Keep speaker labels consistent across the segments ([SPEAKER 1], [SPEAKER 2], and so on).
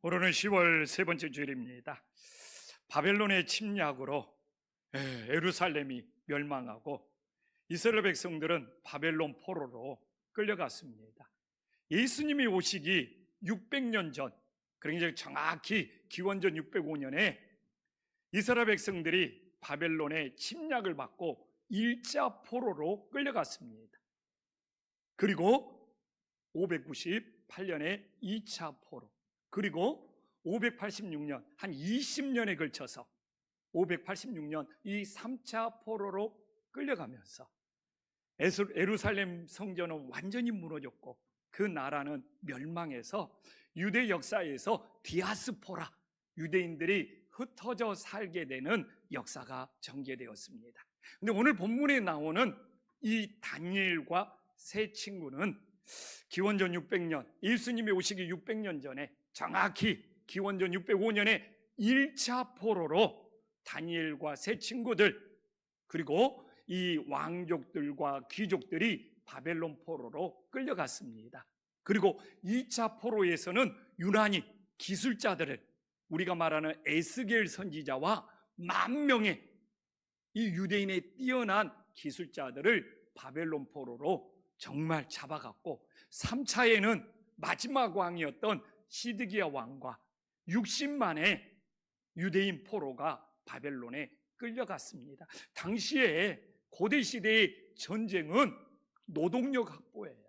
[SPEAKER 1] 오늘은 10월 세 번째 주일입니다. 바벨론의 침략으로 예루살렘이 멸망하고 이스라엘 백성들은 바벨론 포로로 끌려갔습니다. 예수님이 오시기 600년 전, 그러니까 정확히 기원전 605년에 이스라엘 백성들이 바벨론의 침략을 받고 1차 포로로 끌려갔습니다. 그리고 598년에 2차 포로, 그리고 586년, 한 20년에 걸쳐서 586년 이 3차 포로로 끌려가면서 예루살렘 성전은 완전히 무너졌고 그 나라는 멸망해서 유대 역사에서 디아스포라, 유대인들이 흩어져 살게 되는 역사가 전개되었습니다. 근데 오늘 본문에 나오는 이 다니엘과 세 친구는 기원전 600년, 예수님이 오시기 600년 전에 정확히 기원전 605년에 1차 포로로 다니엘과 세 친구들, 그리고 이 왕족들과 귀족들이 바벨론 포로로 끌려갔습니다. 그리고 2차 포로에서는 유난히 기술자들을, 우리가 말하는 에스겔 선지자와 10,000명의 이 유대인의 뛰어난 기술자들을 바벨론 포로로 정말 잡아갔고, 3차에는 마지막 왕이었던 시드기야 왕과 60만의 유대인 포로가 바벨론에 끌려갔습니다. 당시에 고대 시대의 전쟁은 노동력 확보예요.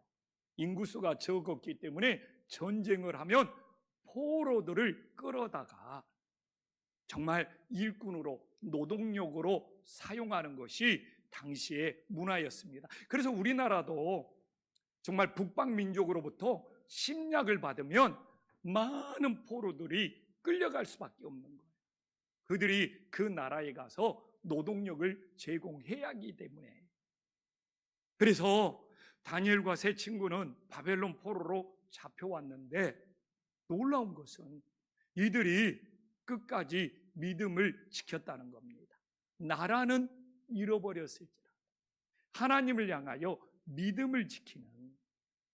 [SPEAKER 1] 인구수가 적었기 때문에 전쟁을 하면 포로들을 끌어다가 정말 일꾼으로, 노동력으로 사용하는 것이 당시의 문화였습니다. 그래서 우리나라도 정말 북방민족으로부터 침략을 받으면 많은 포로들이 끌려갈 수밖에 없는 거예요. 그들이 그 나라에 가서 노동력을 제공해야 하기 때문에. 그래서 다니엘과 세 친구는 바벨론 포로로 잡혀왔는데, 놀라운 것은 이들이 끝까지 믿음을 지켰다는 겁니다. 나라는 잃어버렸을지라도 하나님을 향하여 믿음을 지키는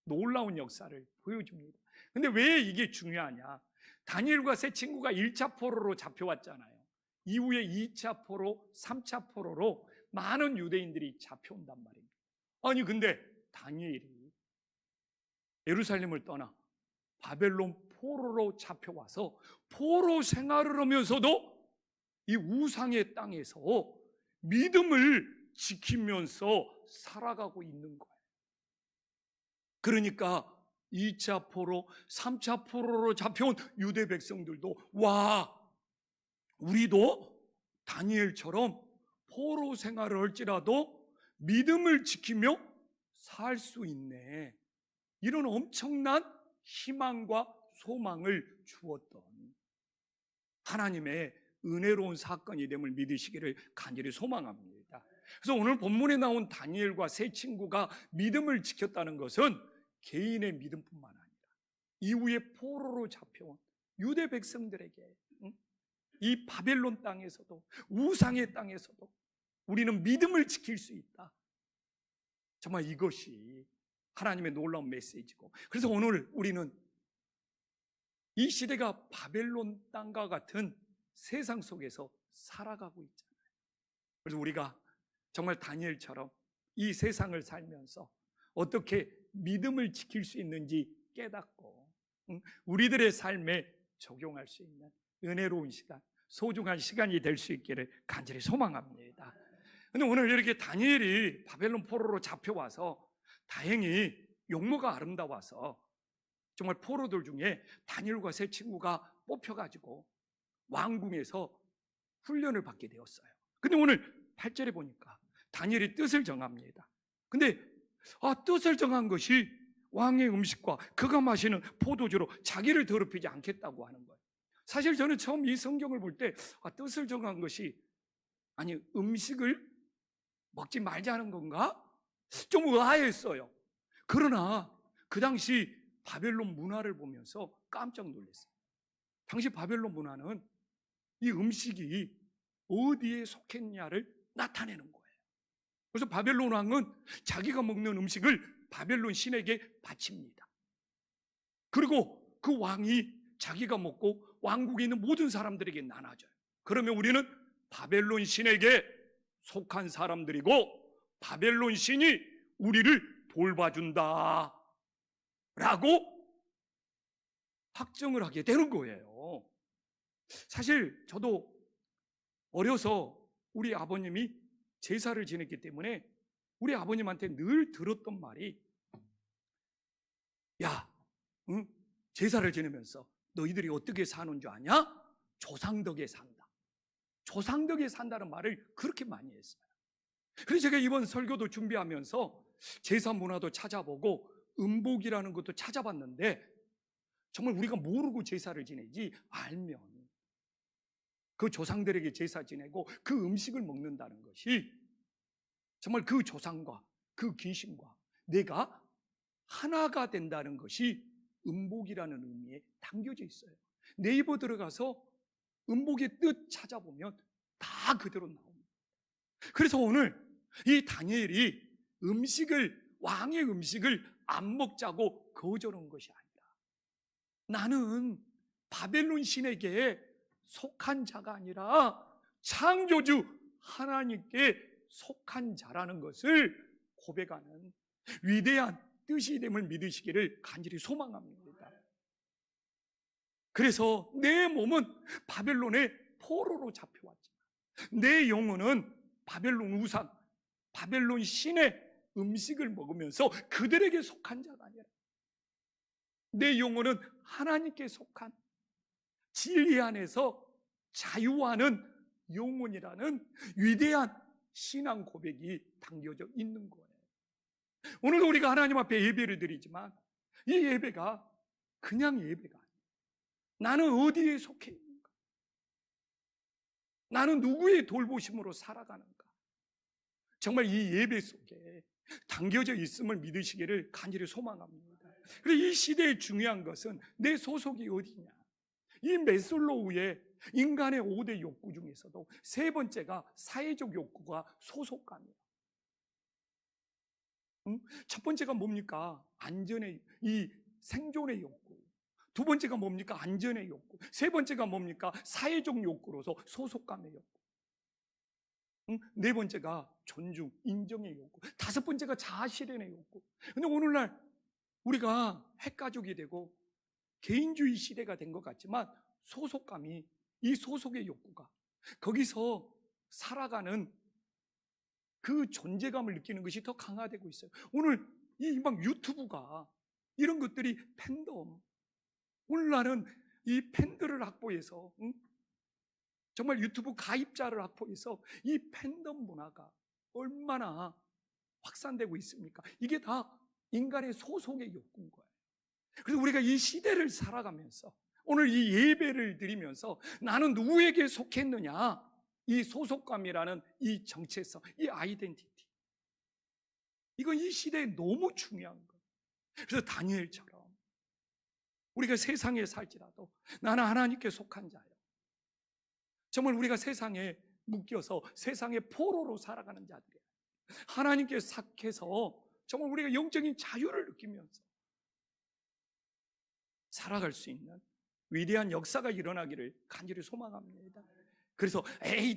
[SPEAKER 1] 놀라운 역사를 보여줍니다. 근데 왜 이게 중요하냐? 다니엘과 세 친구가 1차 포로로 잡혀왔잖아요. 이후에 2차 포로, 3차 포로로 많은 유대인들이 잡혀온단 말입니다. 아니 근데 다니엘이 예루살렘을 떠나 바벨론 포로로 잡혀와서 포로 생활을 하면서도 이 우상의 땅에서 믿음을 지키면서 살아가고 있는 거예요. 그러니까 2차 포로, 3차 포로로 잡혀온 유대 백성들도, 와, 우리도 다니엘처럼 포로 생활을 할지라도 믿음을 지키며 살 수 있네, 이런 엄청난 희망과 소망을 주었던 하나님의 은혜로운 사건이 됨을 믿으시기를 간절히 소망합니다. 그래서 오늘 본문에 나온 다니엘과 세 친구가 믿음을 지켰다는 것은 개인의 믿음뿐만 아니라 이후에 포로로 잡혀온 유대 백성들에게, 이 바벨론 땅에서도, 우상의 땅에서도 우리는 믿음을 지킬 수 있다. 정말 이것이 하나님의 놀라운 메시지고, 그래서 오늘 우리는 이 시대가 바벨론 땅과 같은 세상 속에서 살아가고 있잖아요. 그래서 우리가 정말 다니엘처럼 이 세상을 살면서 어떻게 믿음을 지킬 수 있는지 깨닫고 우리들의 삶에 적용할 수 있는 은혜로운 시간, 소중한 시간이 될 수 있기를 간절히 소망합니다. 그런데 오늘 이렇게 다니엘이 바벨론 포로로 잡혀와서 다행히 용모가 아름다워서 정말 포로들 중에 다니엘과 세 친구가 뽑혀가지고 왕궁에서 훈련을 받게 되었어요. 근데 오늘 8절에 보니까 다니엘이 뜻을 정합니다. 근데 뜻을 정한 것이 왕의 음식과 그가 마시는 포도주로 자기를 더럽히지 않겠다고 하는 거예요. 사실 저는 처음 이 성경을 볼 때 뜻을 정한 것이, 아니 음식을 먹지 말자는 건가? 좀 의아했어요. 그러나 그 당시 바벨론 문화를 보면서 깜짝 놀랐어요. 당시 바벨론 문화는 이 음식이 어디에 속했냐를 나타내는 거예요. 그래서 바벨론 왕은 자기가 먹는 음식을 바벨론 신에게 바칩니다. 그리고 그 왕이 자기가 먹고 왕국에 있는 모든 사람들에게 나눠줘요. 그러면 우리는 바벨론 신에게 속한 사람들이고 바벨론 신이 우리를 돌봐준다 라고 확정을 하게 되는 거예요. 사실 저도 어려서 우리 아버님이 제사를 지냈기 때문에 우리 아버님한테 늘 들었던 말이, 야, 응? 제사를 지내면서 너희들이 어떻게 사는 줄 아냐? 조상덕에 산다. 조상덕에 산다는 말을 그렇게 많이 했어요. 그래서 제가 이번 설교도 준비하면서 제사 문화도 찾아보고 음복이라는 것도 찾아봤는데, 정말 우리가 모르고 제사를 지내지 알면 그 조상들에게 제사 지내고 그 음식을 먹는다는 것이 정말 그 조상과 그 귀신과 내가 하나가 된다는 것이 음복이라는 의미에 담겨져 있어요. 네이버 들어가서 음복의 뜻 찾아보면 다 그대로 나옵니다. 그래서 오늘 이 다니엘이 왕의 음식을 안 먹자고 거절한 것이 아니라, 나는 바벨론 신에게 속한 자가 아니라 창조주 하나님께 속한 자라는 것을 고백하는 위대한 뜻이 됨을 믿으시기를 간절히 소망합니다. 그래서 내 몸은 바벨론의 포로로 잡혀왔지만 내 영혼은 바벨론 우상, 바벨론 신의 음식을 먹으면서 그들에게 속한 자가 아니라 내 영혼은 하나님께 속한 진리 안에서 자유하는 영혼이라는 위대한 신앙 고백이 담겨져 있는 거예요. 오늘도 우리가 하나님 앞에 예배를 드리지만 이 예배가 그냥 예배가 아니에요. 나는 어디에 속해 있는가? 나는 누구의 돌보심으로 살아가는가? 정말 이 예배 속에 담겨져 있음을 믿으시기를 간절히 소망합니다. 그리고 이 시대의 중요한 것은 내 소속이 어디냐? 이 메솔로우의 인간의 5대 욕구 중에서도 세 번째가 사회적 욕구가 소속감이에요. 첫 번째가 뭡니까? 이 생존의 욕구. 두 번째가 뭡니까? 안전의 욕구. 세 번째가 뭡니까? 사회적 욕구로서 소속감의 욕구. 네 번째가 존중, 인정의 욕구. 다섯 번째가 자아실현의 욕구. 근데 오늘날 우리가 핵가족이 되고 개인주의 시대가 된 것 같지만 소속감이, 이 소속의 욕구가 거기서 살아가는 그 존재감을 느끼는 것이 더 강화되고 있어요. 오늘 이 막 유튜브가 이런 것들이 팬덤, 오늘날은 이 팬들을 확보해서 정말 유튜브 가입자를 확보해서 이 팬덤 문화가 얼마나 확산되고 있습니까? 이게 다 인간의 소속의 욕구인 거예요. 그래서 우리가 이 시대를 살아가면서 오늘 이 예배를 드리면서 나는 누구에게 속했느냐, 이 소속감이라는 이 정체성, 이 아이덴티티, 이건 이 시대에 너무 중요한 거예요. 그래서 다니엘처럼 우리가 세상에 살지라도 나는 하나님께 속한 자예요. 정말 우리가 세상에 묶여서 세상의 포로로 살아가는 자들이에요. 하나님께 삭해서 정말 우리가 영적인 자유를 느끼면서 살아갈 수 있는 위대한 역사가 일어나기를 간절히 소망합니다. 그래서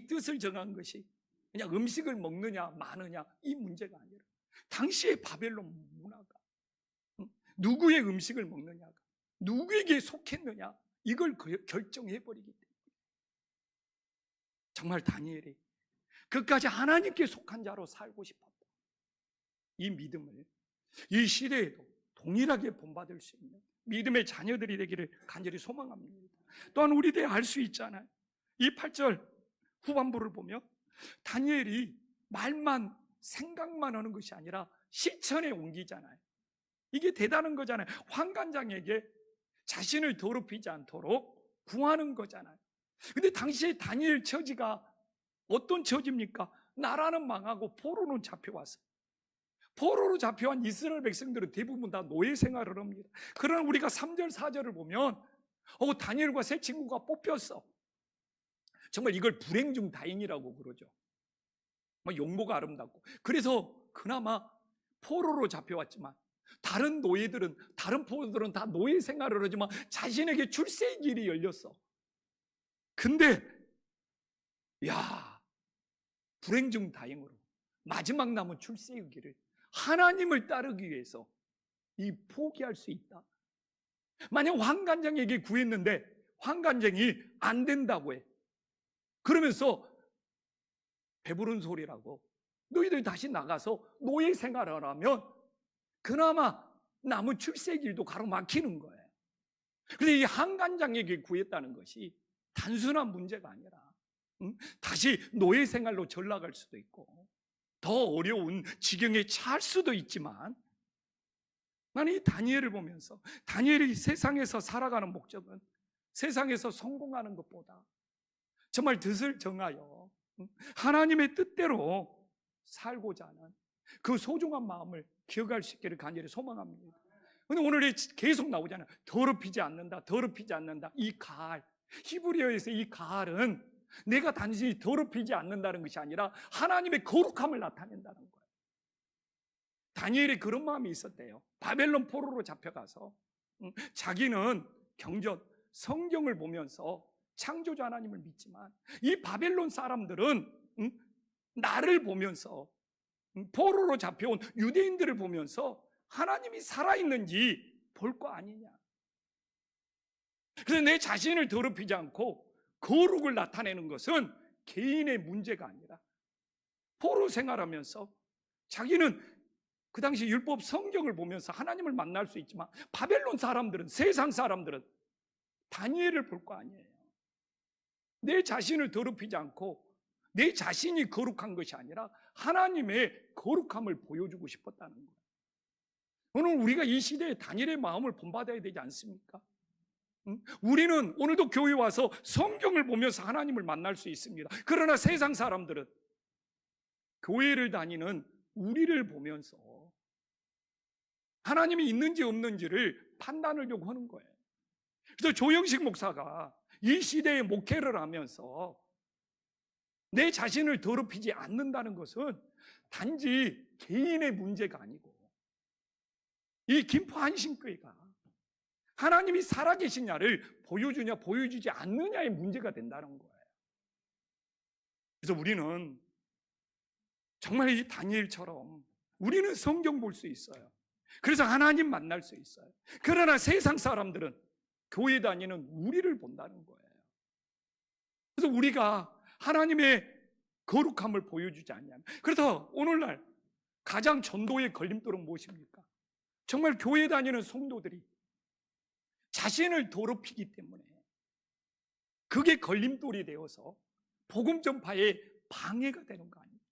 [SPEAKER 1] 뜻을 정한 것이 그냥 음식을 먹느냐 마느냐 이 문제가 아니라 당시의 바벨론 문화가 누구의 음식을 먹느냐가 누구에게 속했느냐 이걸 결정해버리기 때문에 정말 다니엘이 끝까지 하나님께 속한 자로 살고 싶었다. 이 믿음을 이 시대에도 동일하게 본받을 수 있는 믿음의 자녀들이 되기를 간절히 소망합니다. 또한 우리들이 알 수 있잖아요. 이 8절 후반부를 보면 다니엘이 말만 생각만 하는 것이 아니라 실천에 옮기잖아요. 이게 대단한 거잖아요. 환관장에게 자신을 더럽히지 않도록 구하는 거잖아요. 근데 당시에 다니엘 처지가 어떤 처지입니까? 나라는 망하고 포로는 잡혀왔어요. 포로로 잡혀온 이스라엘 백성들은 대부분 다 노예 생활을 합니다. 그러나 우리가 3절 4절을 보면 다니엘과 세 친구가 뽑혔어. 정말 이걸 불행 중 다행이라고 그러죠. 용모가 아름답고. 그래서 그나마 포로로 잡혀왔지만 다른 노예들은, 다른 포로들은 다 노예 생활을 하지만 자신에게 출세의 길이 열렸어. 근데 야, 불행 중 다행으로 마지막 남은 출세의 길을 하나님을 따르기 위해서 이 포기할 수 있다. 만약 환관장에게 구했는데 환관장이 안 된다고 해. 그러면서 배부른 소리라고 너희들이 다시 나가서 노예 생활을 하면 그나마 남은 출세의 길도 가로막히는 거예요. 그런데 이 환관장에게 구했다는 것이 단순한 문제가 아니라 다시 노예 생활로 전락할 수도 있고 더 어려운 지경에 처할 수도 있지만, 나는 이 다니엘을 보면서 다니엘이 세상에서 살아가는 목적은 세상에서 성공하는 것보다 정말 뜻을 정하여 하나님의 뜻대로 살고자 하는 그 소중한 마음을 기억할 수 있기를 간절히 소망합니다. 근데 오늘 계속 나오잖아요. 더럽히지 않는다, 더럽히지 않는다. 이 가할, 히브리어에서 이 가할은 내가 단순히 더럽히지 않는다는 것이 아니라 하나님의 거룩함을 나타낸다는 거예요. 다니엘이 그런 마음이 있었대요. 바벨론 포로로 잡혀가서 자기는 경전, 성경을 보면서 창조주 하나님을 믿지만 이 바벨론 사람들은 나를 보면서, 포로로 잡혀온 유대인들을 보면서 하나님이 살아있는지 볼 거 아니냐. 그래서 내 자신을 더럽히지 않고 거룩을 나타내는 것은 개인의 문제가 아니라 포로 생활하면서 자기는 그 당시 율법 성경을 보면서 하나님을 만날 수 있지만 바벨론 사람들은, 세상 사람들은 다니엘을 볼 거 아니에요. 내 자신을 더럽히지 않고 내 자신이 거룩한 것이 아니라 하나님의 거룩함을 보여주고 싶었다는 거예요. 오늘 우리가 이 시대에 다니엘의 마음을 본받아야 되지 않습니까? 우리는 오늘도 교회 와서 성경을 보면서 하나님을 만날 수 있습니다. 그러나 세상 사람들은 교회를 다니는 우리를 보면서 하나님이 있는지 없는지를 판단하려고 하는 거예요. 그래서 조영식 목사가 이 시대에 목회를 하면서 내 자신을 더럽히지 않는다는 것은 단지 개인의 문제가 아니고 이 김포 한신교회가 하나님이 살아계시냐를 보여주냐 보여주지 않느냐의 문제가 된다는 거예요. 그래서 우리는 정말 이 다니엘처럼 우리는 성경 볼 수 있어요. 그래서 하나님 만날 수 있어요. 그러나 세상 사람들은 교회 다니는 우리를 본다는 거예요. 그래서 우리가 하나님의 거룩함을 보여주지 않냐면, 그래서 오늘날 가장 전도의 걸림돌은 무엇입니까? 정말 교회 다니는 성도들이 자신을 더럽히기 때문에 그게 걸림돌이 되어서 복음 전파에 방해가 되는 거 아닙니까?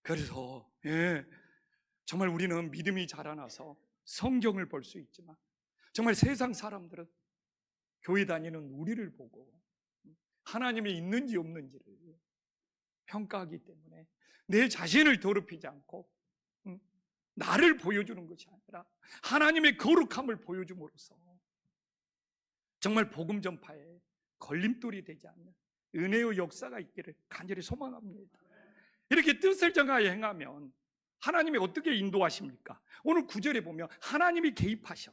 [SPEAKER 1] 그래서 정말 우리는 믿음이 자라나서 성경을 볼 수 있지만 정말 세상 사람들은 교회 다니는 우리를 보고 하나님이 있는지 없는지를 평가하기 때문에 내 자신을 더럽히지 않고 나를 보여주는 것이 아니라 하나님의 거룩함을 보여줌으로써 정말 복음 전파에 걸림돌이 되지 않는 은혜의 역사가 있기를 간절히 소망합니다. 이렇게 뜻을 정하여 행하면 하나님이 어떻게 인도하십니까? 오늘 9절에 보면 하나님이 개입하셔.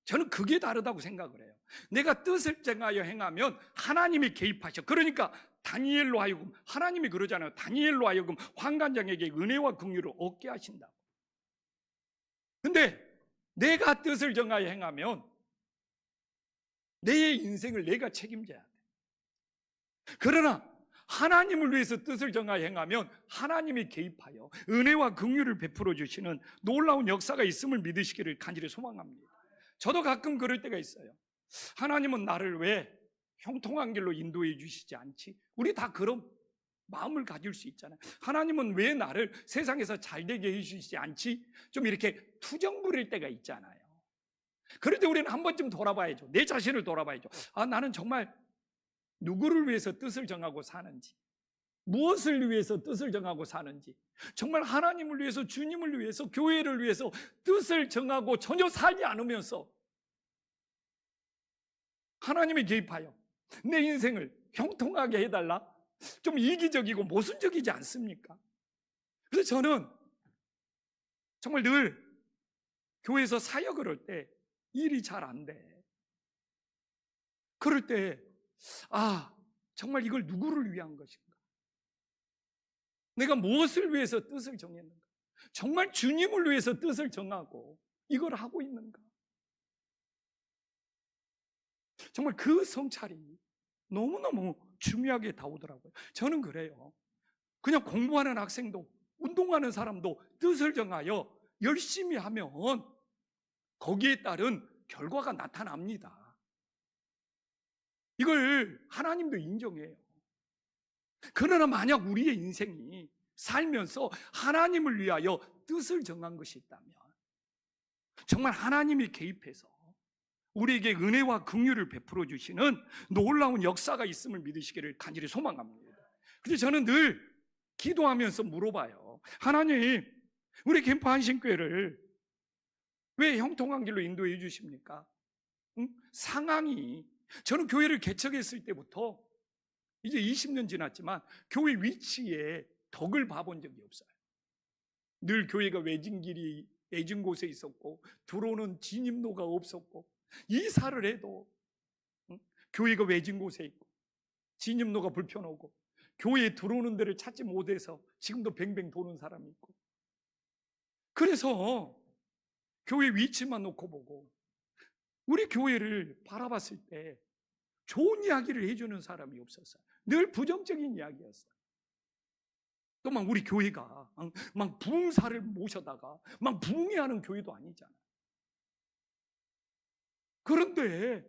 [SPEAKER 1] 저는 그게 다르다고 생각을 해요. 내가 뜻을 정하여 행하면 하나님이 개입하셔. 그러니까 다니엘로 하여금, 하나님이 그러잖아요. 다니엘로 하여금 환관장에게 은혜와 긍휼을 얻게 하신다고. 근데 내가 뜻을 정하여 행하면 내 인생을 내가 책임져야 돼. 그러나 하나님을 위해서 뜻을 정하여 행하면 하나님이 개입하여 은혜와 긍휼을 베풀어 주시는 놀라운 역사가 있음을 믿으시기를 간절히 소망합니다. 저도 가끔 그럴 때가 있어요. 하나님은 나를 왜 형통한 길로 인도해 주시지 않지? 우리 다 그런 마음을 가질 수 있잖아요. 하나님은 왜 나를 세상에서 잘되게 해주시지 않지? 좀 이렇게 투정 부릴 때가 있잖아요. 그럴 때 우리는 한 번쯤 돌아봐야죠. 내 자신을 돌아봐야죠. 나는 정말 누구를 위해서 뜻을 정하고 사는지, 무엇을 위해서 뜻을 정하고 사는지, 정말 하나님을 위해서, 주님을 위해서, 교회를 위해서 뜻을 정하고 전혀 살지 않으면서 하나님이 개입하여 내 인생을 형통하게 해달라, 좀 이기적이고 모순적이지 않습니까? 그래서 저는 정말 늘 교회에서 사역을 할 때 일이 잘 안 돼. 그럴 때, 정말 이걸 누구를 위한 것인가? 내가 무엇을 위해서 뜻을 정했는가? 정말 주님을 위해서 뜻을 정하고 이걸 하고 있는가? 정말 그 성찰이 너무너무 중요하게 다오더라고요. 저는 그래요. 그냥 공부하는 학생도, 운동하는 사람도 뜻을 정하여 열심히 하면 거기에 따른 결과가 나타납니다. 이걸 하나님도 인정해요. 그러나 만약 우리의 인생이 살면서 하나님을 위하여 뜻을 정한 것이 있다면 정말 하나님이 개입해서 우리에게 은혜와 긍휼을 베풀어 주시는 놀라운 역사가 있음을 믿으시기를 간절히 소망합니다. 그래서 저는 늘 기도하면서 물어봐요. 하나님, 우리 캠프 한신교회를 왜 형통한 길로 인도해 주십니까? 상황이, 저는 교회를 개척했을 때부터 이제 20년 지났지만 교회 위치에 덕을 봐본 적이 없어요. 늘 교회가 외진 길이 외진 곳에 있었고 들어오는 진입로가 없었고, 이사를 해도 교회가 외진 곳에 있고 진입로가 불편하고 교회에 들어오는 데를 찾지 못해서 지금도 뱅뱅 도는 사람이 있고, 그래서 교회 위치만 놓고 보고 우리 교회를 바라봤을 때 좋은 이야기를 해주는 사람이 없었어요. 늘 부정적인 이야기였어요. 또 막 우리 교회가 막 부흥사를 모셔다가 막 부흥회하는 교회도 아니잖아요. 그런데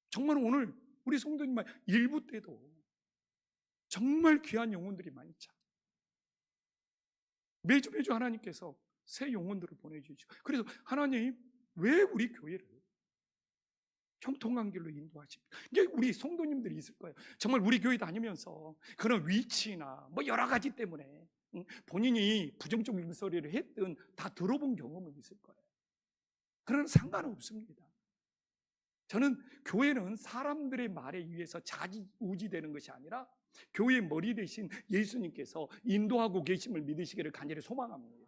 [SPEAKER 1] 정말 오늘 우리 성도님 일부 때도 정말 귀한 영혼들이 많이 있죠. 매주 하나님께서 새 영혼들을 보내주시죠. 그래서 하나님, 왜 우리 교회를 형통한 길로 인도하십니까? 이게 우리 성도님들이 있을 거예요. 정말 우리 교회 다니면서 그런 위치나 뭐 여러 가지 때문에 본인이 부정적인 소리를 했든 다 들어본 경험은 있을 거예요. 그러나 상관없습니다. 저는 교회는 사람들의 말에 의해서 좌지우지되는 것이 아니라 교회의 머리 대신 예수님께서 인도하고 계심을 믿으시기를 간절히 소망합니다.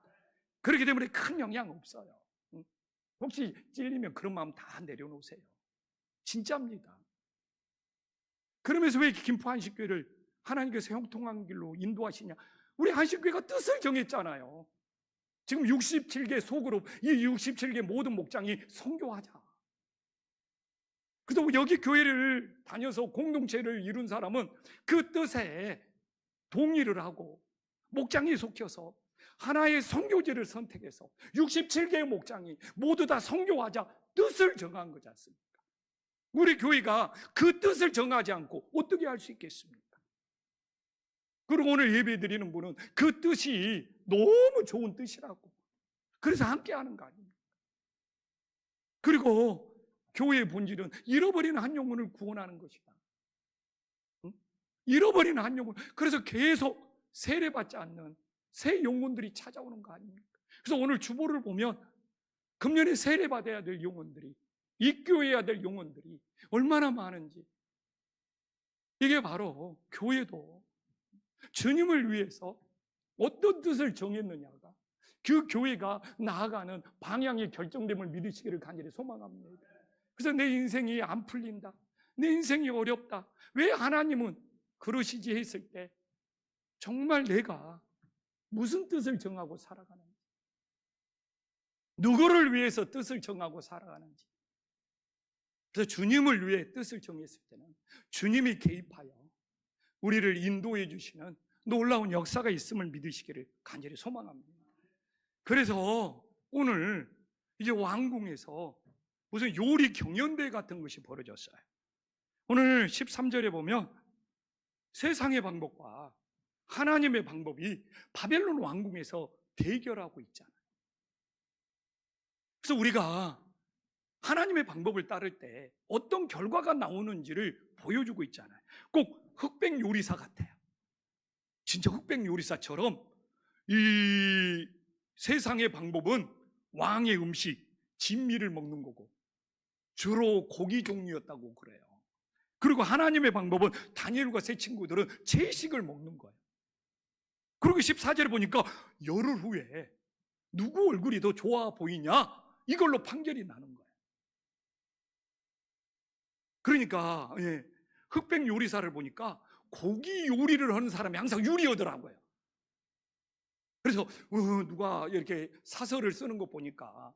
[SPEAKER 1] 그렇기 때문에 큰 영향 없어요. 혹시 찔리면 그런 마음 다 내려놓으세요. 진짜입니다. 그러면서 왜 김포 한식교회를 하나님께서 형통한 길로 인도하시냐? 우리 한식교회가 뜻을 정했잖아요. 지금 67개 소그룹, 이 67개 모든 목장이 선교하자. 그래서 여기 교회를 다녀서 공동체를 이룬 사람은 그 뜻에 동의를 하고 목장에 속혀서 하나의 선교지를 선택해서 67개의 목장이 모두 다 선교하자 뜻을 정한 거지 않습니까? 우리 교회가 그 뜻을 정하지 않고 어떻게 할 수 있겠습니까? 그리고 오늘 예배 드리는 분은 그 뜻이 너무 좋은 뜻이라고, 그래서 함께 하는 거 아닙니까? 그리고 교회의 본질은 잃어버린 한 영혼을 구원하는 것이다. 잃어버린 한 영혼, 그래서 계속 세례받지 않는 새 영혼들이 찾아오는 거 아닙니까? 그래서 오늘 주보를 보면 금년에 세례받아야 될 영혼들이, 입교해야 될 영혼들이 얼마나 많은지, 이게 바로 교회도 주님을 위해서 어떤 뜻을 정했느냐가 그 교회가 나아가는 방향이 결정됨을 믿으시기를 간절히 소망합니다. 그래서 내 인생이 안 풀린다, 내 인생이 어렵다, 왜 하나님은 그러시지 했을 때 정말 내가 무슨 뜻을 정하고 살아가는지, 누구를 위해서 뜻을 정하고 살아가는지. 그래서 주님을 위해 뜻을 정했을 때는 주님이 개입하여 우리를 인도해 주시는 놀라운 역사가 있음을 믿으시기를 간절히 소망합니다. 그래서 오늘 이제 왕궁에서 무슨 요리 경연대 같은 것이 벌어졌어요. 오늘 13절에 보면 세상의 방법과 하나님의 방법이 바벨론 왕궁에서 대결하고 있잖아요. 그래서 우리가 하나님의 방법을 따를 때 어떤 결과가 나오는지를 보여주고 있잖아요. 꼭 흑백 요리사 같아요. 진짜 흑백 요리사처럼 이 세상의 방법은 왕의 음식, 진미를 먹는 거고 주로 고기 종류였다고 그래요. 그리고 하나님의 방법은 다니엘과 세 친구들은 채식을 먹는 거예요. 그리고 14절에 보니까 열흘 후에 누구 얼굴이 더 좋아 보이냐? 이걸로 판결이 나는 거예요. 그러니까 흑백 요리사를 보니까 고기 요리를 하는 사람이 항상 유리하더라고요. 그래서 누가 이렇게 사설을 쓰는 거 보니까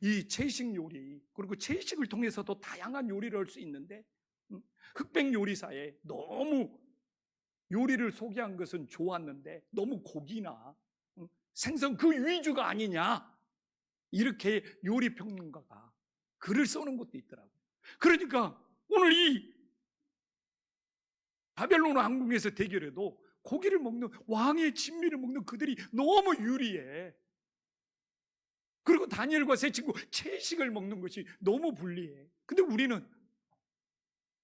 [SPEAKER 1] 이 채식 요리, 그리고 채식을 통해서도 다양한 요리를 할 수 있는데 흑백 요리사에 너무 요리를 소개한 것은 좋았는데 너무 고기나 생선 그 위주가 아니냐, 이렇게 요리 평론가가 글을 써는 것도 있더라고요. 그러니까 오늘 이 바벨론 왕궁에서 대결해도 고기를 먹는, 왕의 진미를 먹는 그들이 너무 유리해. 그리고 다니엘과 세 친구 채식을 먹는 것이 너무 불리해. 근데 우리는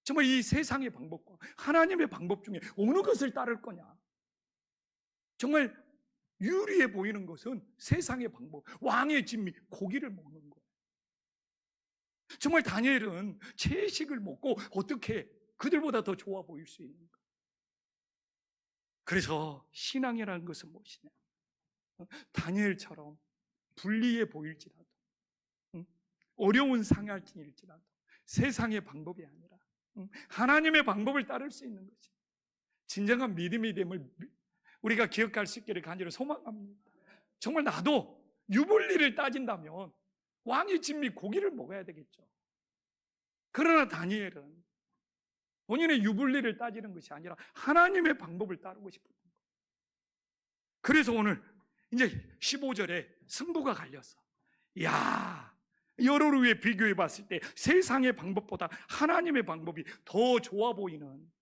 [SPEAKER 1] 정말 이 세상의 방법과 하나님의 방법 중에 어느 것을 따를 거냐? 정말 유리해 보이는 것은 세상의 방법, 왕의 진미, 고기를 먹는 거예요. 정말 다니엘은 채식을 먹고 어떻게 그들보다 더 좋아 보일 수 있는가? 그래서 신앙이라는 것은 무엇이냐? 다니엘처럼 불리해 보일지라도, 어려운 상할진일지라도 세상의 방법이 아니라 하나님의 방법을 따를 수 있는 것이 진정한 믿음이 됨을 우리가 기억할 수 있기를 간절히 소망합니다. 정말 나도 유불리를 따진다면 왕의 진미 고기를 먹어야 되겠죠. 그러나 다니엘은 본인의 유불리를 따지는 것이 아니라 하나님의 방법을 따르고 싶은 거예요. 그래서 오늘 이제 15절에 승부가 갈렸어. 야, 열흘 후에 비교해 봤을 때 세상의 방법보다 하나님의 방법이 더 좋아 보이는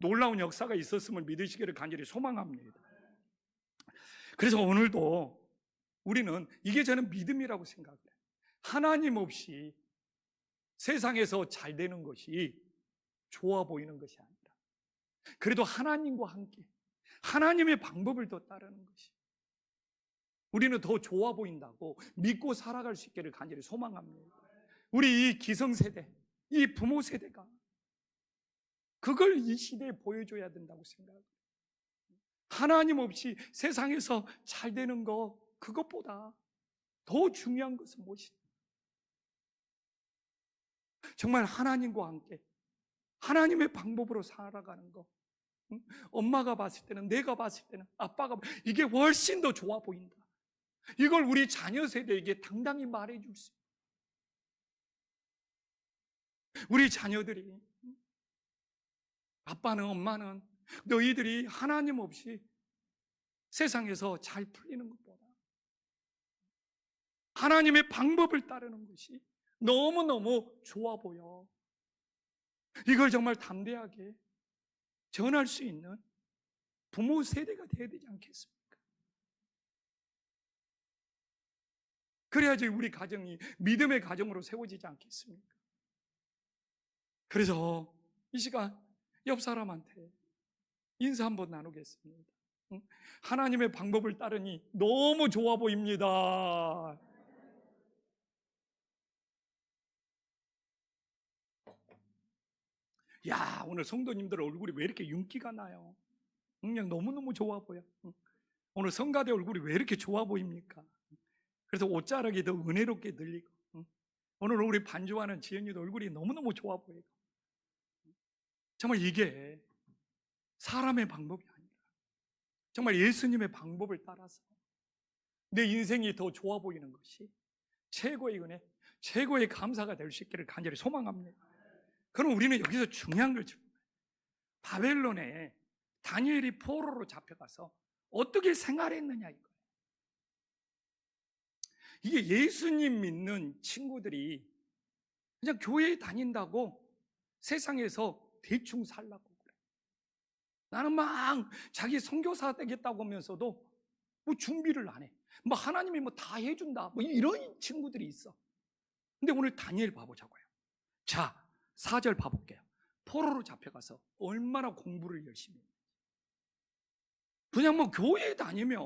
[SPEAKER 1] 놀라운 역사가 있었음을 믿으시기를 간절히 소망합니다. 그래서 오늘도 우리는 이게 저는 믿음이라고 생각해요. 하나님 없이 세상에서 잘 되는 것이 좋아 보이는 것이 아니라 그래도 하나님과 함께 하나님의 방법을 더 따르는 것이 우리는 더 좋아 보인다고 믿고 살아갈 수 있기를 간절히 소망합니다. 우리 이 기성세대, 이 부모 세대가 그걸 이 시대에 보여줘야 된다고 생각해요. 하나님 없이 세상에서 잘 되는 거, 그것보다 더 중요한 것은 무엇이냐? 정말 하나님과 함께 하나님의 방법으로 살아가는 거. 엄마가 봤을 때는, 내가 봤을 때는, 아빠가 이게 훨씬 더 좋아 보인다. 이걸 우리 자녀 세대에게 당당히 말해줄 수 있어요. 우리 자녀들이, 아빠는, 엄마는 너희들이 하나님 없이 세상에서 잘 풀리는 것보다 하나님의 방법을 따르는 것이 너무너무 좋아 보여. 이걸 정말 담대하게 전할 수 있는 부모 세대가 되어야 되지 않겠습니까? 그래야지 우리 가정이 믿음의 가정으로 세워지지 않겠습니까? 그래서 이 시간 옆 사람한테 인사 한번 나누겠습니다. 하나님의 방법을 따르니 너무 좋아 보입니다. 야, 오늘 성도님들 얼굴이 왜 이렇게 윤기가 나요? 그냥 너무너무 좋아 보여. 오늘 성가대 얼굴이 왜 이렇게 좋아 보입니까? 그래서 옷자락이 더 은혜롭게 들리고, 오늘 우리 반주하는 지연이도 얼굴이 너무너무 좋아 보이고. 정말 이게 사람의 방법이 아니라 정말 예수님의 방법을 따라서 내 인생이 더 좋아 보이는 것이 최고의 은혜, 최고의 감사가 될 수 있기를 간절히 소망합니다. 그럼 우리는 여기서 중요한 걸 줍니다. 바벨론에 다니엘이 포로로 잡혀가서 어떻게 생활했느냐 이거예요. 이게 예수님 믿는 친구들이 그냥 교회에 다닌다고 세상에서 대충 살라고 그래. 나는 막 자기 선교사 되겠다고 하면서도 뭐 준비를 안 해. 뭐 하나님이 뭐 다 해준다. 뭐 이런 친구들이 있어. 근데 오늘 다니엘 봐보자고요. 자, 4절 봐볼게요. 포로로 잡혀가서 얼마나 공부를 열심히 했는지. 그냥 뭐 교회에 다니면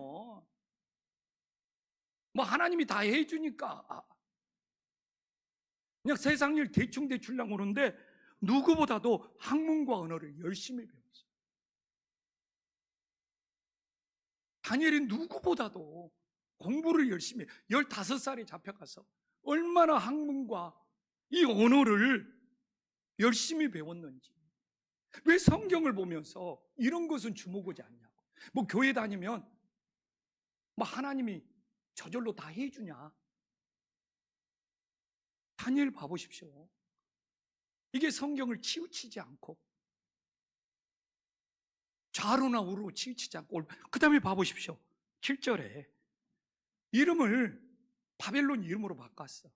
[SPEAKER 1] 뭐 하나님이 다 해주니까 그냥 세상 일 대충 하려고 그러는데 누구보다도 학문과 언어를 열심히 배웠어요. 다니엘이 누구보다도 공부를 열심히 15살에 잡혀가서 얼마나 학문과 이 언어를 열심히 배웠는지. 왜 성경을 보면서 이런 것은 주목하지 않냐고. 뭐 교회 다니면 뭐 하나님이 저절로 다 해주냐. 다니엘 봐보십시오. 이게 성경을 치우치지 않고 좌로나 우로 치우치지 않고, 그 다음에 봐보십시오. 7절에 이름을 바벨론 이름으로 바꿨어.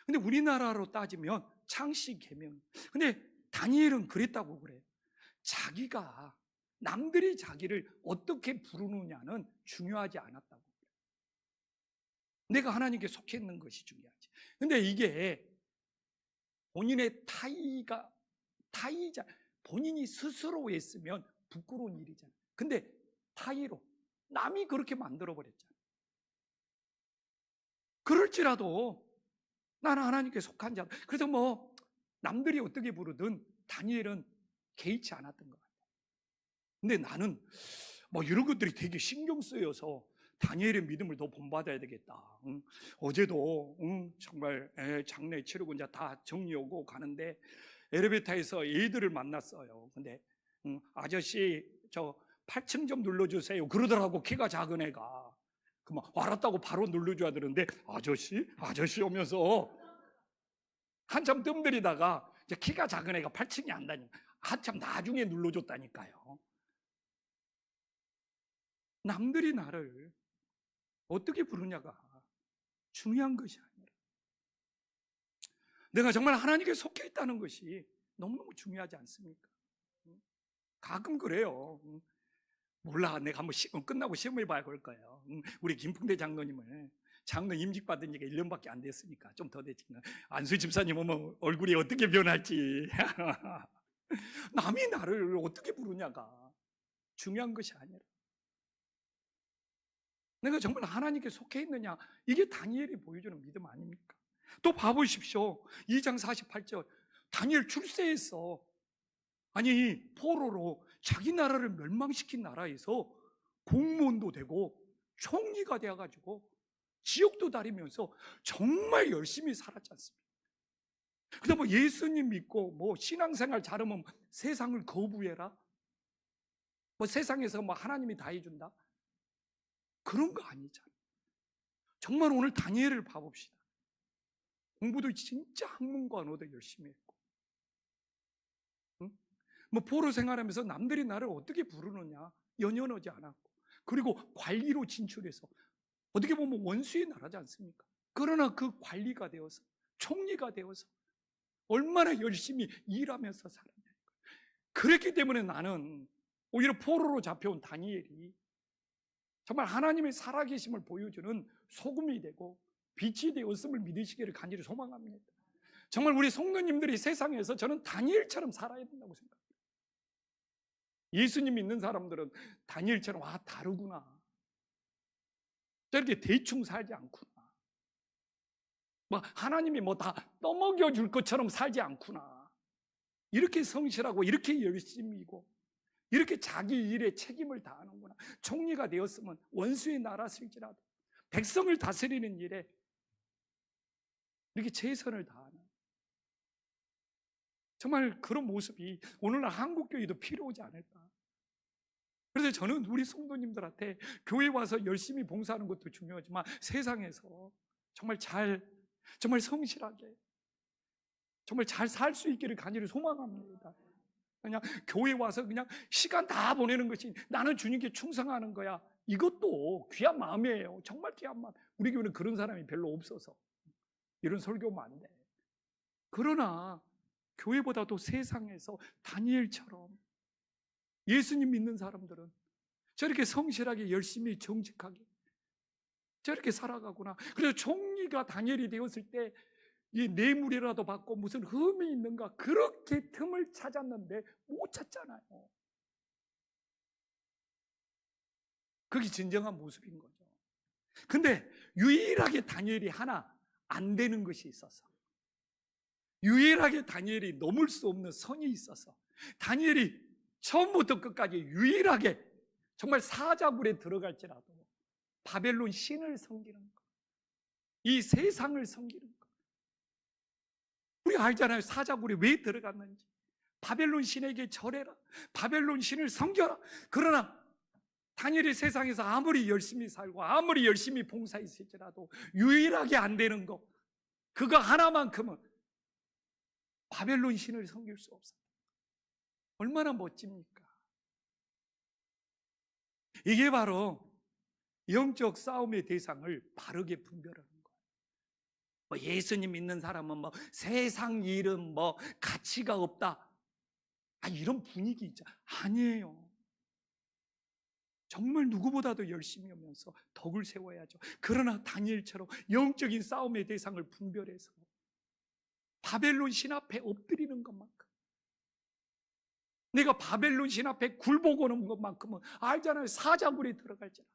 [SPEAKER 1] 근데 우리나라로 따지면 창씨 계명. 근데 다니엘은 그랬다고 그래요. 자기가, 남들이 자기를 어떻게 부르느냐는 중요하지 않았다고. 내가 하나님께 속해 있는 것이 중요하지. 근데 이게 본인의 타이자, 본인이 스스로 했으면 부끄러운 일이잖아. 근데 타이로 남이 그렇게 만들어 버렸잖아. 그럴지라도 나는 하나님께 속한 자. 그래서 뭐 남들이 어떻게 부르든 다니엘은 개의치 않았던 것 같아요. 근데 나는 뭐 이런 것들이 되게 신경 쓰여서 다니엘의 믿음을 더 본받아야 되겠다. 어제도 정말 장례 치르고 이제 다 정리하고 가는데 엘리베이터에서 애들을 만났어요. 근데 아저씨 저 8층 좀 눌러주세요 그러더라고. 키가 작은 애가. 그만 알았다고 바로 눌러줘야 되는데 아저씨 오면서 한참 뜸들이다가 이제 키가 작은 애가 8층이 안 다니까 한참 나중에 눌러줬다니까요. 남들이 나를 어떻게 부르냐가 중요한 것이 아니라 내가 정말 하나님께 속해 있다는 것이 너무너무 중요하지 않습니까? 가끔 그래요. 몰라, 내가 한번 시험 끝나고 시험해 봐야 할 거예요. 우리 김풍대 장로님을 장로 임직 받은 지가 1년밖에 안 됐으니까 좀 더 됐지만 안수 집사님 오면 얼굴이 어떻게 변할지 남이 나를 어떻게 부르냐가 중요한 것이 아니라 내가 정말 하나님께 속해 있느냐, 이게 다니엘이 보여주는 믿음 아닙니까? 또 봐보십시오. 2장 48절 다니엘 출세했어. 아니 포로로 자기 나라를 멸망시킨 나라에서 공무원도 되고 총리가 되어가지고 지옥도 다니면서 정말 열심히 살았지 않습니까? 그다음 뭐 예수님 믿고 뭐 신앙생활 잘하면 세상을 거부해라, 뭐 세상에서 뭐 하나님이 다 해준다, 그런 거 아니잖아요. 정말 오늘 다니엘을 봐봅시다. 공부도 진짜 학문과 언어도 열심히 했고, 뭐 포로 생활하면서 남들이 나를 어떻게 부르느냐 연연하지 않았고, 그리고 관리로 진출해서 어떻게 보면 원수의 나라지 않습니까? 그러나 그 관리가 되어서 총리가 되어서 얼마나 열심히 일하면서 살았냐. 그랬기 때문에 나는 오히려 포로로 잡혀온 다니엘이 정말 하나님의 살아계심을 보여주는 소금이 되고 빛이 되었음을 믿으시기를 간절히 소망합니다. 정말 우리 성도님들이 세상에서 저는 다니엘처럼 살아야 된다고 생각합니다. 예수님 믿는 사람들은 다니엘처럼 다르구나, 저렇게 대충 살지 않구나, 뭐 하나님이 뭐 다 떠먹여 줄 것처럼 살지 않구나, 이렇게 성실하고 이렇게 열심히고 이렇게 자기 일에 책임을 다하는구나. 총리가 되었으면 원수의 나라일지라도 백성을 다스리는 일에 이렇게 최선을 다하는, 정말 그런 모습이 오늘날 한국교회도 필요하지 않을까. 그래서 저는 우리 성도님들한테 교회 와서 열심히 봉사하는 것도 중요하지만 세상에서 정말 성실하게 정말 잘 살 수 있기를 간절히 소망합니다. 그냥 교회 와서 그냥 시간 다 보내는 것이 나는 주님께 충성하는 거야, 이것도 귀한 마음이에요. 정말 귀한 마음. 우리 교회는 그런 사람이 별로 없어서 이런 설교면 안 돼. 그러나 교회보다도 세상에서 다니엘처럼 예수님 믿는 사람들은 저렇게 성실하게 열심히 정직하게 저렇게 살아가구나. 그래서 총리가 다니엘이 되었을 때 이 뇌물이라도 받고 무슨 흠이 있는가 그렇게 틈을 찾았는데 못 찾잖아요. 그게 진정한 모습인 거죠. 근데 유일하게 다니엘이 하나 안 되는 것이 있었어. 유일하게 다니엘이 넘을 수 없는 선이 있어서 다니엘이 처음부터 끝까지 유일하게 정말 사자굴에 들어갈지라도 바벨론 신을 섬기는 것, 이 세상을 섬기는 것. 우리가 알잖아요. 사자굴에 왜 들어갔는지. 바벨론 신에게 절해라, 바벨론 신을 섬겨라. 그러나 다니엘이 세상에서 아무리 열심히 살고 아무리 열심히 봉사했을지라도 유일하게 안 되는 거, 그거 하나만큼은 바벨론 신을 섬길 수 없어요. 얼마나 멋집니까? 이게 바로 영적 싸움의 대상을 바르게 분별하는 거예요. 뭐 예수님 믿는 사람은 뭐 세상 일은 뭐 가치가 없다, 이런 분위기 있죠. 아니에요. 정말 누구보다도 열심히 하면서 덕을 세워야죠. 그러나 다니엘처럼 영적인 싸움의 대상을 분별해서 바벨론 신 앞에 엎드리는 것만큼, 내가 바벨론 신 앞에 굴복 오는 것만큼은 알잖아요. 사자굴에 들어갈지라도.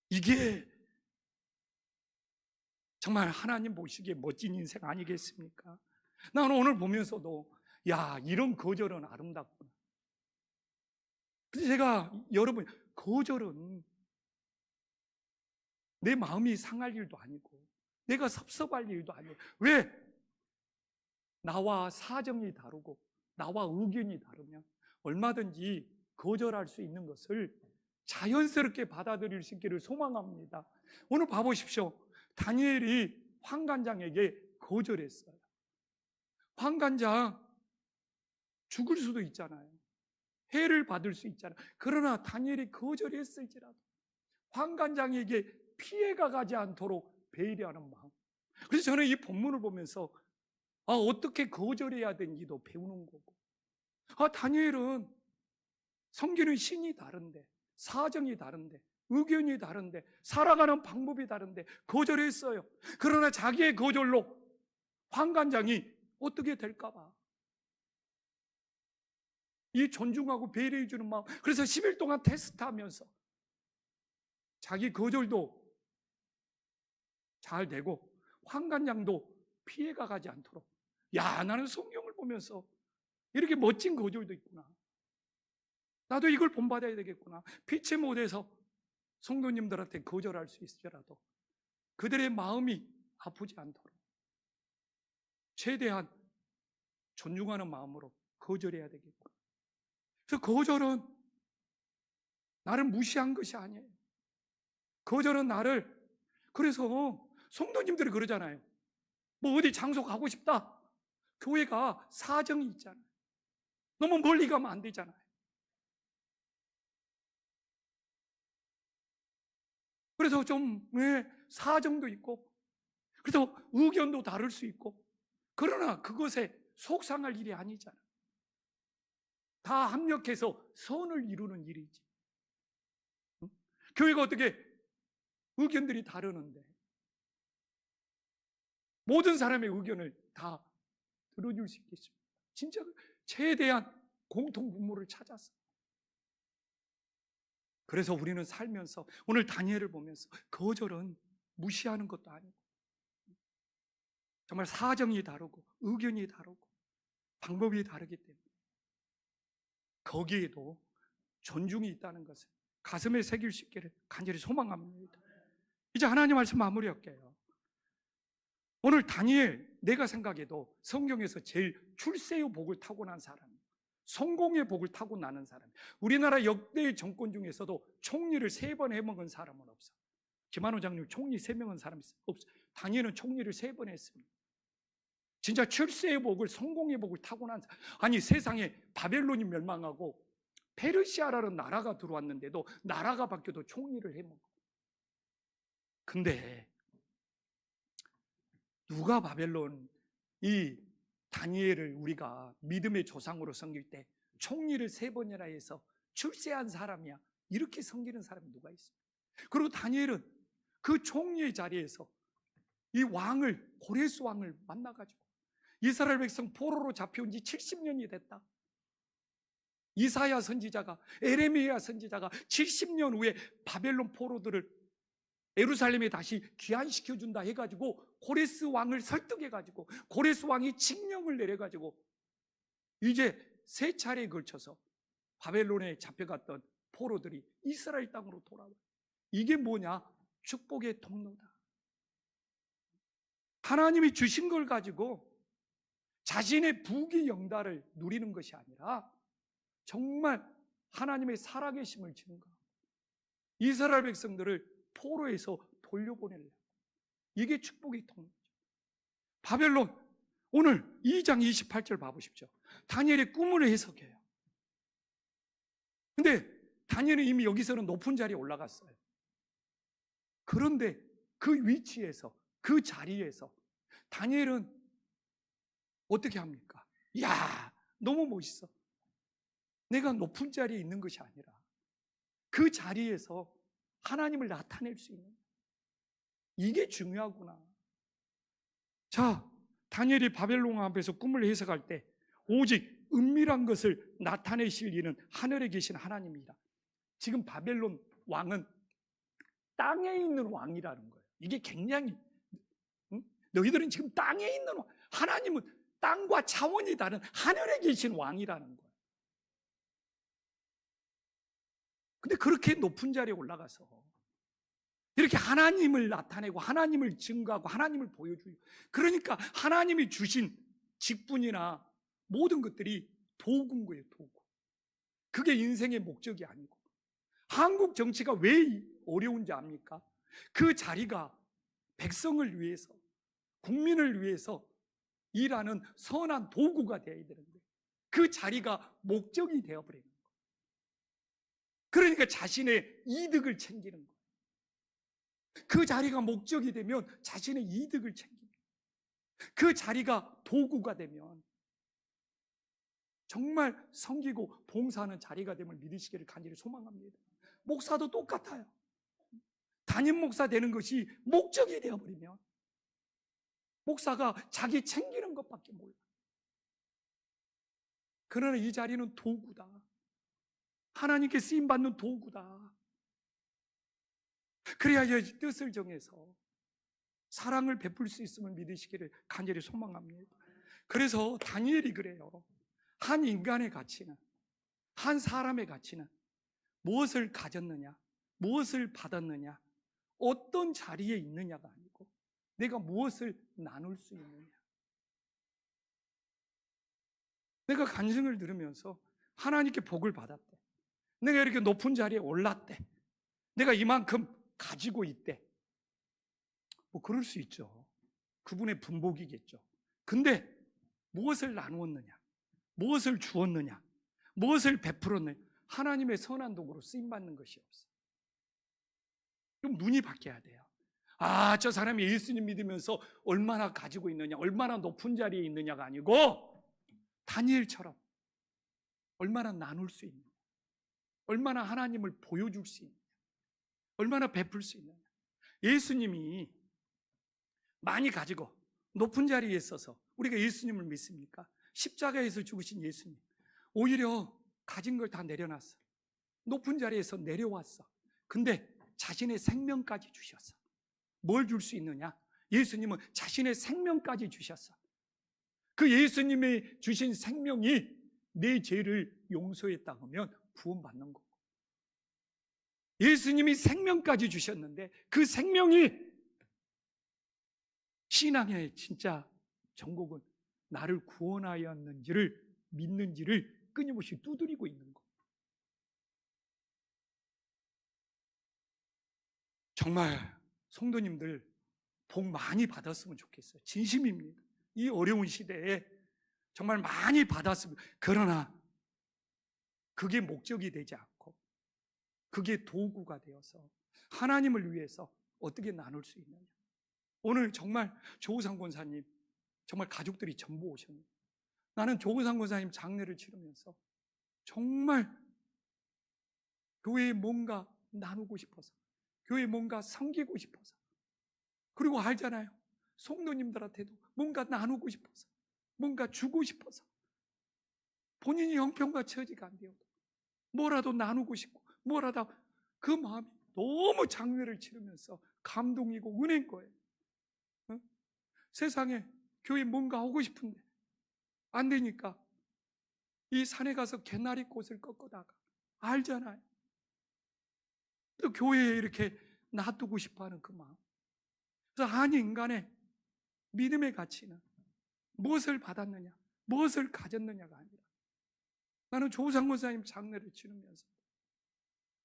[SPEAKER 1] 이게 정말 하나님 보시기에 멋진 인생 아니겠습니까? 나는 오늘 보면서도 야, 이런 거절은 아름답구나. 그래서 제가 여러분, 거절은 내 마음이 상할 일도 아니고 내가 섭섭할 일도 아니고, 왜? 나와 사정이 다르고 나와 의견이 다르면 얼마든지 거절할 수 있는 것을 자연스럽게 받아들일 수 있기를 소망합니다. 오늘 봐보십시오. 다니엘이 환관장에게 거절했어요. 환관장 죽을 수도 있잖아요. 해를 받을 수 있잖아요. 그러나 다니엘이 거절했을지라도 환관장에게 피해가 가지 않도록 배려하는 마음. 그래서 저는 이 본문을 보면서 어떻게 거절해야 되는지도 배우는 거고, 다니엘은 섬기는 신이 다른데, 사정이 다른데, 의견이 다른데, 살아가는 방법이 다른데 거절했어요. 그러나 자기의 거절로 환관장이 어떻게 될까 봐 이 존중하고 배려해 주는 마음. 그래서 10일 동안 테스트하면서 자기 거절도 잘 되고 환관장도 피해가 가지 않도록, 야, 나는 성경을 보면서 이렇게 멋진 거절도 있구나, 나도 이걸 본받아야 되겠구나. 피치 못해서 성도님들한테 거절할 수 있을지라도 그들의 마음이 아프지 않도록 최대한 존중하는 마음으로 거절해야 되겠구나. 그래서 거절은 나를 무시한 것이 아니에요. 거절은 나를, 그래서 성도님들이 그러잖아요. 뭐 어디 장소 가고 싶다. 교회가 사정이 있잖아요. 너무 멀리 가면 안 되잖아요. 그래서 좀 사정도 있고, 그래서 의견도 다를 수 있고, 그러나 그것에 속상할 일이 아니잖아요. 다 합력해서 선을 이루는 일이지. 교회가 어떻게 의견들이 다르는데 모든 사람의 의견을 다 들어줄 수 있겠습니까? 진짜 최대한 공통 분모를 찾아서. 그래서 우리는 살면서 오늘 다니엘을 보면서 거절은 무시하는 것도 아니고 정말 사정이 다르고 의견이 다르고 방법이 다르기 때문에 거기에도 존중이 있다는 것을 가슴에 새길 수 있기를 간절히 소망합니다. 이제 하나님 말씀 마무리할게요. 오늘 다니엘, 내가 생각해도 성경에서 제일 출세의 복을 타고난 사람, 성공의 복을 타고나는 사람, 우리나라 역대의 정권 중에서도 총리를 3번 해먹은 사람은 없어. 김한호 장님 총리 3명은 사람이 없어. 다니엘은 총리를 3번 했습니다. 진짜 출세의 복을, 성공의 복을 타고난 사람. 아니, 세상에 바벨론이 멸망하고 페르시아라는 나라가 들어왔는데도 나라가 바뀌어도 총리를 해먹어. 근데 누가 바벨론 이 다니엘을 우리가 믿음의 조상으로 섬길 때 총리를 3번이나 해서 출세한 사람이야, 이렇게 섬기는 사람이 누가 있습니까? 그리고 다니엘은 그 총리의 자리에서 이 왕을, 고레스 왕을 만나가지고 이스라엘 백성 포로로 잡혀온 지 70년이 됐다. 이사야 선지자가, 에레미야 선지자가 70년 후에 바벨론 포로들을 예루살렘에 다시 귀환시켜준다 해가지고 고레스 왕을 설득해가지고 고레스 왕이 칙령을 내려가지고 이제 3차례에 걸쳐서 바벨론에 잡혀갔던 포로들이 이스라엘 땅으로 돌아와. 이게 뭐냐? 축복의 통로다. 하나님이 주신 걸 가지고 자신의 부귀 영달을 누리는 것이 아니라 정말 하나님의 살아계심을 증거, 이스라엘 백성들을 포로에서 돌려보내려고. 이게 축복의 통로죠. 바벨론, 오늘 2장 28절 봐보십시오. 다니엘의 꿈을 해석해요. 근데 다니엘은 이미 여기서는 높은 자리에 올라갔어요. 그런데 그 위치에서, 그 자리에서 다니엘은 어떻게 합니까? 야, 너무 멋있어. 내가 높은 자리에 있는 것이 아니라 그 자리에서 하나님을 나타낼 수 있는, 이게 중요하구나. 자, 다니엘이 바벨론 앞에서 꿈을 해석할 때 오직 은밀한 것을 나타내실 이는 하늘에 계신 하나님이다. 지금 바벨론 왕은 땅에 있는 왕이라는 거예요. 이게 굉장히, 너희들은 지금 땅에 있는 왕, 하나님은 땅과 차원이 다른 하늘에 계신 왕이라는 거예요. 근데 그렇게 높은 자리에 올라가서 이렇게 하나님을 나타내고 하나님을 증거하고 하나님을 보여주고, 그러니까 하나님이 주신 직분이나 모든 것들이 도구인 거예요. 도구. 그게 인생의 목적이 아니고. 한국 정치가 왜 어려운지 압니까? 그 자리가 백성을 위해서, 국민을 위해서 일하는 선한 도구가 되어야 되는데 그 자리가 목적이 되어버리는 거예요. 그러니까 자신의 이득을 챙기는 거예요. 그 자리가 목적이 되면 자신의 이득을 챙기는 거예요. 그 자리가 도구가 되면 정말 섬기고 봉사하는 자리가 됨을 믿으시기를 간절히 소망합니다. 목사도 똑같아요. 담임 목사 되는 것이 목적이 되어버리면 목사가 자기 챙기는 것밖에 몰라. 그러나 이 자리는 도구다. 하나님께 쓰임받는 도구다. 그래야 이 뜻을 정해서 사랑을 베풀 수 있음을 믿으시기를 간절히 소망합니다. 그래서 다니엘이 그래요. 한 인간의 가치는, 한 사람의 가치는 무엇을 가졌느냐, 무엇을 받았느냐, 어떤 자리에 있느냐가 아니고 내가 무엇을 나눌 수 있느냐. 내가 간증을 들으면서 하나님께 복을 받았대. 내가 이렇게 높은 자리에 올랐대. 내가 이만큼 가지고 있대. 뭐 그럴 수 있죠. 그분의 분복이겠죠. 근데 무엇을 나누었느냐, 무엇을 주었느냐, 무엇을 베풀었느냐, 하나님의 선한 도구로 쓰임받는 것이 없어요. 좀 눈이 바뀌어야 돼요. 아, 저 사람이 예수님 믿으면서 얼마나 가지고 있느냐, 얼마나 높은 자리에 있느냐가 아니고 다니엘처럼 얼마나 나눌 수 있느냐, 얼마나 하나님을 보여줄 수 있느냐, 얼마나 베풀 수 있느냐. 예수님이 많이 가지고 높은 자리에 있어서 우리가 예수님을 믿습니까? 십자가에서 죽으신 예수님, 오히려 가진 걸 다 내려놨어. 높은 자리에서 내려왔어. 근데 자신의 생명까지 주셨어. 뭘 줄 수 있느냐? 예수님은 자신의 생명까지 주셨어. 그 예수님이 주신 생명이 내 죄를 용서했다 하면 구원받는 거고, 예수님이 생명까지 주셨는데 그 생명이 신앙의 진짜 정곡은 나를 구원하였는지를 믿는지를 끊임없이 두드리고 있는 거. 정말 성도님들 복 많이 받았으면 좋겠어요. 진심입니다. 이 어려운 시대에 정말 많이 받았으면. 그러나 그게 목적이 되지 않고 그게 도구가 되어서 하나님을 위해서 어떻게 나눌 수 있느냐. 오늘 정말 조우상 권사님 정말 가족들이 전부 오셨네요. 나는 조우상 권사님 장례를 치르면서 정말 교회에 뭔가 나누고 싶어서, 교회에 뭔가 섬기고 싶어서, 그리고 알잖아요, 성도님들한테도 뭔가 나누고 싶어서, 뭔가 주고 싶어서, 본인이 형편과 처지가 안 되어도 뭐라도 나누고 싶고 뭐라도, 그 마음이 너무 장례를 치르면서 감동이고 은혜인 거예요. 어? 세상에 교회 뭔가 하고 싶은데 안 되니까 이 산에 가서 개나리 꽃을 꺾어다가 알잖아요. 또 교회에 이렇게 놔두고 싶어하는 그 마음. 그래서 한 인간의 믿음의 가치는 무엇을 받았느냐, 무엇을 가졌느냐가 아니라 나는 조상권 사님 장례를 치르면서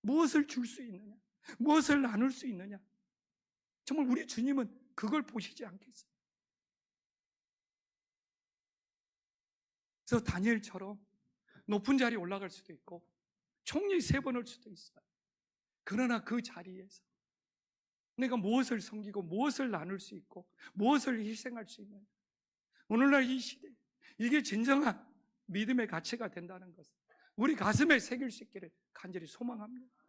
[SPEAKER 1] 무엇을 줄 수 있느냐, 무엇을 나눌 수 있느냐. 정말 우리 주님은 그걸 보시지 않겠어요? 그래서 다니엘처럼 높은 자리에 올라갈 수도 있고 총리 3번 올 수도 있어요. 그러나 그 자리에서 내가 무엇을 섬기고 무엇을 나눌 수 있고 무엇을 희생할 수 있느냐. 오늘날 이 시대에 이게 진정한 믿음의 가치가 된다는 것을 우리 가슴에 새길 수 있기를 간절히 소망합니다.